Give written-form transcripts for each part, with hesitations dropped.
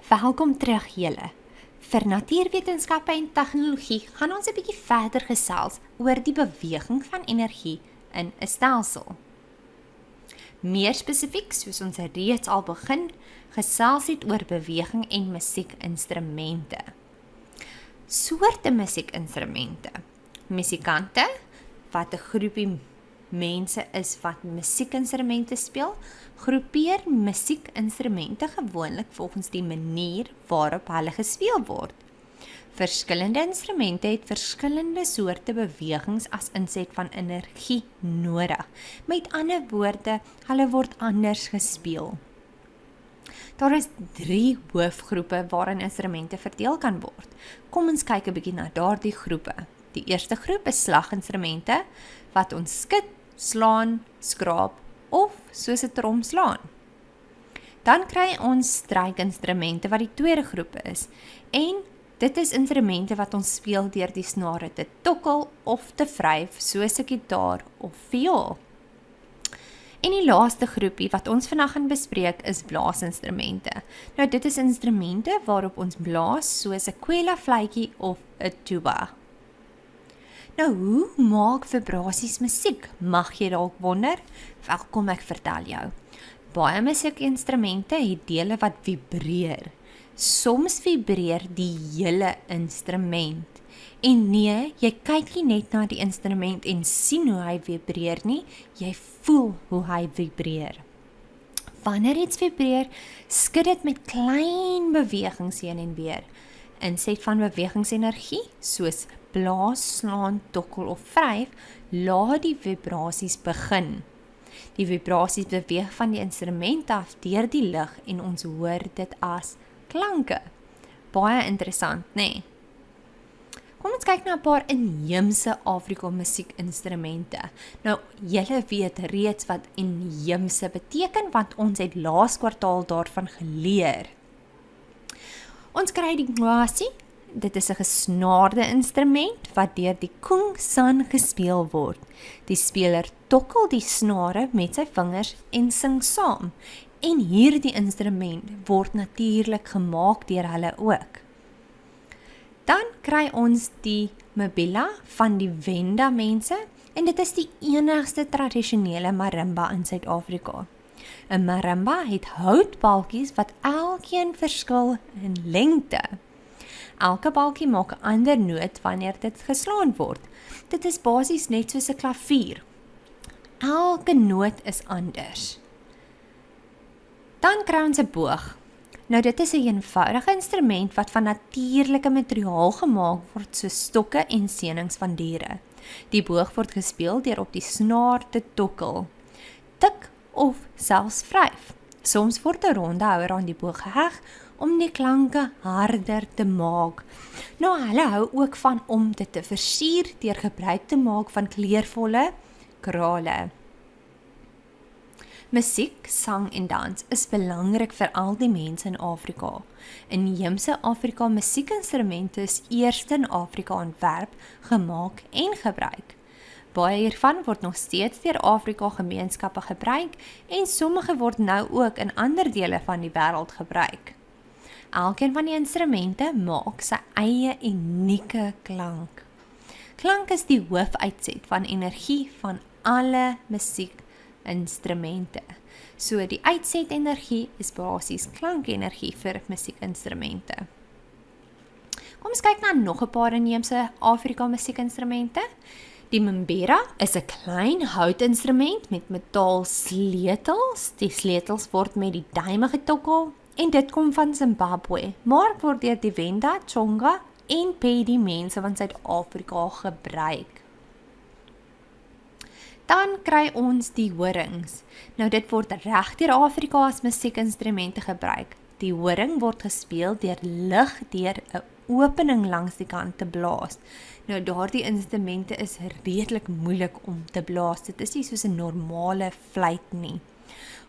Welkom terug julle. Vir natuurwetenskappe en tegnologie gaan ons 'n bietjie verder gesels oor die beweging van energie in 'n stelsel. Meer spesifiek, soos ons reeds al begin, gesels het oor beweging en musiekinstrumente. Soorte musiekinstrumente. Musikante, wat 'n groepie mense is wat musiekinstrumente speel, groepeer musiekinstrumente gewoonlik volgens die manier waarop hulle gespeel word. Verskillende instrumente het verskillende soorte bewegings as inset van energie nodig. Met ander woorde, hulle word anders gespeel. Daar is 3 hoofgroepe waarin instrumente verdeel kan word. Kom ons kyk 'n bietjie na daardie groepe. Die eerste groep is slaginstrumente wat ons skud, slaan, skraap of soos 'n trom slaan. Dan kry ons strykinstrumente wat die tweede groep is. En dit is instrumente wat ons speel deur die snare te tokkel of te vryf soos 'n gitaar of viool. En die laaste groepie wat ons vandag gaan bespreek is blaasinstrumente. Nou dit is instrumente waarop ons blaas soos 'n kwela fluitjie of 'n tuba. Nou, hoe maak vibrasies musiek? Mag jy dalk wonder? Welkom, ek vertel jou. Baie musiekinstrumente het dele wat vibreer. Soms vibreer die hele instrument. En nee, jy kyk nie net na die instrument en sien hoe hy vibreer nie, jy voel hoe hy vibreer. Wanneer iets vibreer, skud dit met klein bewegings heen en weer. Inset van bewegingsenergie, soos blaas, slaan, tokkel of vryf, laat die vibrasies begin. Die vibrasies beweeg van die instrument af deur die lug en ons hoor dit as klanke. Baie interessant, né? Kom ons kyk na 'n paar inheemse Afrika musiekinstrumente. Nou, julle weet reeds wat inheemse beteken, want ons het laas kwartaal daarvan geleer. Ons kry die ngwasi. Dit is 'n gesnaarde instrument wat deur die kungsan gespeel word. Die speler tokkel die snare met sy vingers en sing saam. En hierdie instrument word natuurlik gemaak deur hulle ook. Dan kry ons die mbila van die Venda mense en dit is die enigste tradisionele marimba in Suid-Afrika. 'n Marimba het houtbalkies wat elkeen verskil in lengte. Elke balkie maak 'n ander noot wanneer dit geslaan word. Dit is basies net soos 'n klavier. Elke noot is anders. Dan kry ons 'n boog. Nou dit is 'n eenvoudige instrument wat van natuurlike materiaal gemaak word soos stokke en senings van diere. Die boog word gespeel deur op die snaar te tokkel, tik of selfs vryf. Soms word 'n ronde houer aan die boog geheg om die klanke harder te maak. Nou, hulle hou ook van om dit te versier deur gebruik te maak van kleurvolle krale. Musiek, sang en dans is belangrik vir al die mense in Afrika. Inheemse Afrika musiekinstrumente is eers in Afrika ontwerp, gemaak en gebruik. Baie hiervan word nog steeds deur Afrika gemeenskappe gebruik en sommige word nou ook in ander dele van die wêreld gebruik. Elkeen van die instrumente maak sy eie unieke klank. Klank is die hoofuitset van energie van alle musiekinstrumente. So die uitsetenergie is basies klankenergie vir musiekinstrumente. Kom ons kyk na nog 'n paar inheemse Afrika musiekinstrumente. Die mbira is 'n klein houtinstrument met metaalsleutels. Die sleutels word met die duime getokkel en dit kom van Zimbabwe, maar word deur die Venda, Tsonga en Pedi mense van Suid-Afrika gebruik. Dan kry ons die horings. Nou dit word reg deur Afrika as musiekinstrumente gebruik. Die horing word gespeel deur lug deur 'n opening langs die kant te blaas. Nou daardie instrumente is redelik moeilik om te blaas. Dit is nie soos 'n normale fluit nie.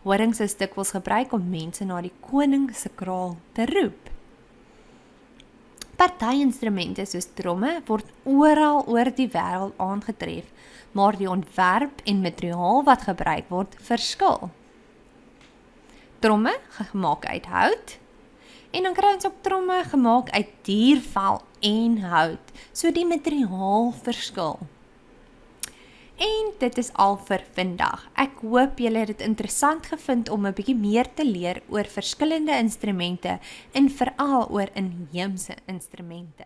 Horings is dikwels gebruik om mense na die koning se kraal te roep. Partyinstrumente soos tromme word oral oor die wêreld aangetref, maar die ontwerp en materiaal wat gebruik word verskil. Tromme gemaak uit hout En dan kry ons ook tromme gemaak uit diervel en hout, so die materiaal verskil. En dit is al vir vandag. Ek hoop julle het dit interessant gevind om 'n bietjie meer te leer oor verskillende instrumente en veral oor inheemse instrumente.